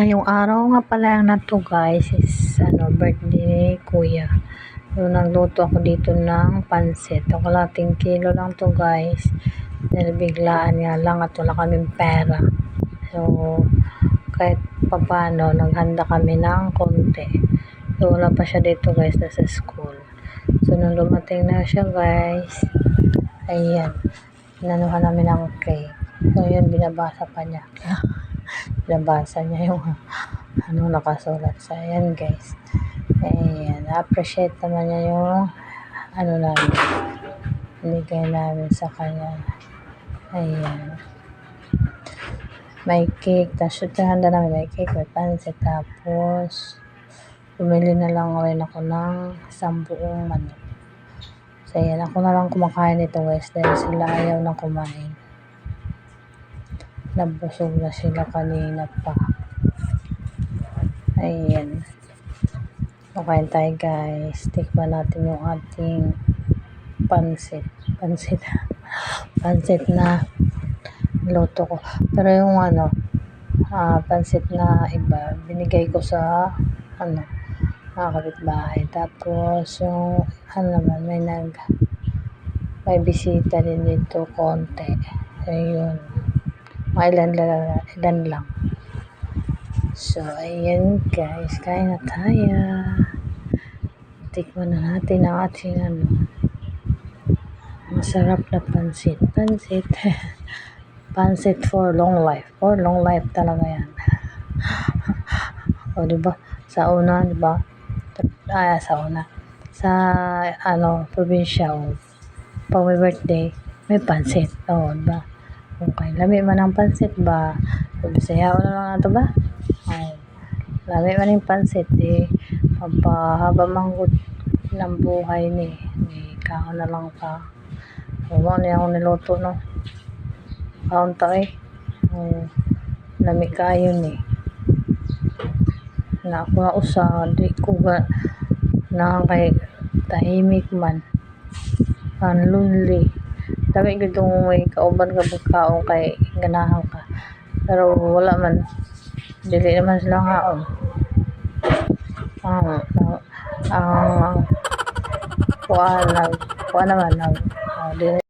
Ngayong araw nga pala na to guys is birthday ni kuya. So nagluto ako dito ng pansit. O kalating kilo lang to guys. Dahil biglaan nga lang at wala kaming pera. So kahit papano naghanda kami ng konti. So wala pa siya dito guys, nasa school. So nung dumating na siya guys, ayan, inanuhan namin ng cake. So yun, binabasa pa niya. Binabasa niya yung nakasulat sa ayan guys. Ayan, appreciate naman niya yung namin, binigay namin sa kanya. Ayan, may cake, tapos ito handa namin, may cake, may pansit, tapos bumili na lang rin ako ng 10 buong manok. So ayan, ako na lang kumakain ito guys dahil sila ayaw na kumain. Nabusog na sila kanina pa. Ayan, kumain tayo guys. Tikman natin yung ating pansit na luto ko. Pero yung pansit na iba binigay ko sa mga kapitbahay. Tapos yung naman, may bisita din dito konti. Ayun, mga ilan lang. So ayan guys, kain na tayo. Tikman na natin ang ating masarap na pansit pansit for long life talaga yan. O diba, sa una probinsya, pag may birthday may pansit, diba? Okay, lami man ang pansit ba, sayaw na lang nato ba? Lami man yung pansit pampahaba manggod ng buhay ni kaon na lang pa. Huwag niya akong niluto no, kaon ta lami kayo ni na ako na usa, di ko na kay tahimik man, lonely. Dami gitong may kauban ka pagkaon kay ganahan ka, pero wala man, dili naman sila haon. Kuha naman dili